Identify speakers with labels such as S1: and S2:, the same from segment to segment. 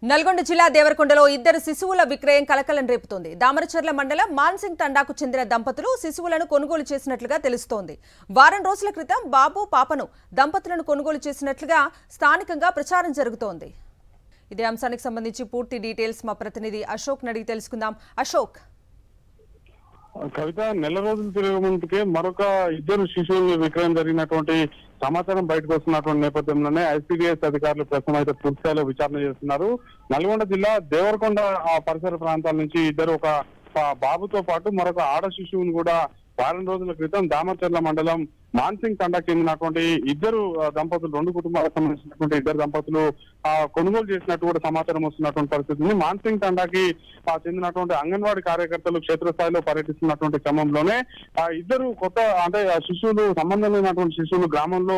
S1: నల్గొండ జిల్లా దేవరకొండలో ఇద్దరు శిశువుల విక్రయం కలకలం రేపుతోంది. దామరచర్ల మండలం మాన్సింగ్ తండాకు చెందిన దంపతులు శిశువులను కొనుగోలు చేసినట్లుగా తెలుస్తోంది. వారం రోజుల క్రితం బాబు పాపను దంపతులను కొనుగోలు చేసినట్లుగా స్థానికంగా ప్రచారం జరుగుతోంది. ఇదే అంశానికి సంబంధించి పూర్తి డీటెయిల్స్ మా ప్రతినిధి అశోక్ అడిగి తెలుసుకుందాం. అశోక్,
S2: కవిత, నెల రోజులు తిరగముందుకే మరొక ఇద్దరు శిశువుల విక్రయం జరిగినటువంటి సమాచారం బయటకు వస్తున్నటువంటి నేపథ్యంలోనే ఐసిడిఎస్ అధికారులు ప్రస్తుతం అయితే పూర్తిస్థాయిలో విచారణ చేస్తున్నారు. నల్గొండ జిల్లా దేవరకొండ పరిసర ప్రాంతాల నుంచి ఇద్దరు ఒక బాబుతో పాటు మరొక ఆడ శిశువును కూడా వారం రోజుల క్రితం దామరచర్ల మండలం మాన్సింగ్ తండాకు చెందినటువంటి ఇద్దరు దంపతులు, రెండు కుటుంబాలకు సంబంధించినటువంటి ఇద్దరు దంపతులు కొనుగోలు చేసినట్టు కూడా సమాచారం వస్తున్నటువంటి పరిస్థితి ఉంది. మాన్సింగ్ తండాకి చెందినటువంటి అంగన్వాడీ కార్యకర్తలు క్షేత్రస్థాయిలో పర్యటిస్తున్నటువంటి క్రమంలోనే ఇద్దరు కొత్త శిశువులు, సంబంధం లేనటువంటి శిశువులు గ్రామంలో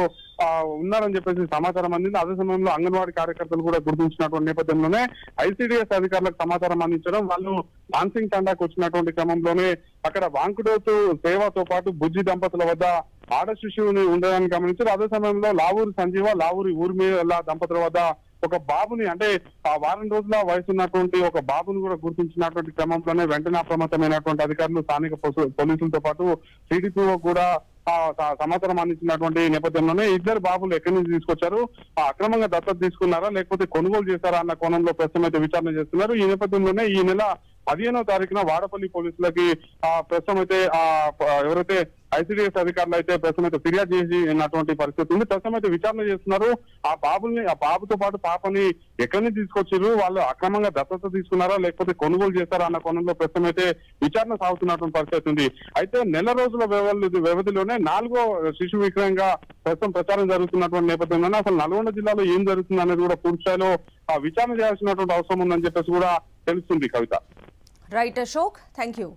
S2: ఉన్నారని చెప్పేసి సమాచారం అందింది. అదే సమయంలో అంగన్వాడీ కార్యకర్తలు కూడా గుర్తించినటువంటి నేపథ్యంలోనే ఐసిడిఎస్ అధికారులకు సమాచారం అందించడం, వాళ్ళు మాన్సింగ్ తండాకు వచ్చినటువంటి క్రమంలోనే అక్కడ వాంకుడోతు సేవతో పాటు బుజ్జి దంపతుల వద్ద ఆడ శిశువుని ఉండడాన్ని గమనించారు. అదే సమయంలో లావూరి సంజీవ, లావూరి ఊర్మిళ దంపతుల వద్ద ఒక బాబుని, ఆ వారం రోజుల వయసు ఉన్నటువంటి ఒక బాబుని కూడా గుర్తించినటువంటి క్రమంలోనే వెంటనే అప్రమత్తమైనటువంటి అధికారులు స్థానిక పోలీసులతో పాటు టీడీపీఓ కూడా సమాచారం అందించినటువంటి నేపథ్యంలోనే ఇద్దరు బాబులు ఎక్కడి నుంచి తీసుకొచ్చారు, అక్రమంగా దత్తత తీసుకున్నారా లేకపోతే కొనుగోలు చేశారా అన్న కోణంలో ప్రస్తుతం అయితే విచారణ చేస్తున్నారు. ఈ నేపథ్యంలోనే ఈ నెల 15వ తారీఖున వాడపల్లి పోలీసులకి ప్రస్తుతం అయితే ఎవరైతే ఐసిడిఎస్ అధికారులు అయితే ప్రస్తుతం అయితే ఫిర్యాదు చేసినటువంటి పరిస్థితి ఉంది. ప్రస్తుతం అయితే విచారణ చేస్తున్నారు. ఆ బాబుతో పాటు పాపని ఎక్కడి నుంచి తీసుకొచ్చారు, వాళ్ళు అక్రమంగా దత్తత తీసుకున్నారా లేకపోతే కొనుగోలు చేస్తారా అన్న కోణంలో ప్రస్తుతం అయితే విచారణ సాగుతున్నటువంటి పరిస్థితి ఉంది. అయితే నెల రోజుల వ్యవధిలోనే 4వ శిశు విక్రయంగా ప్రస్తుతం ప్రచారం జరుగుతున్నటువంటి నేపథ్యంలోనే అసలు నల్గొండ జిల్లాలో ఏం జరుగుతుంది అనేది కూడా పూర్తి స్థాయిలో విచారణ చేయాల్సినటువంటి అవసరం ఉందని చెప్పేసి కూడా తెలుస్తుంది. Kavitha.
S1: Right Ashok, thank you.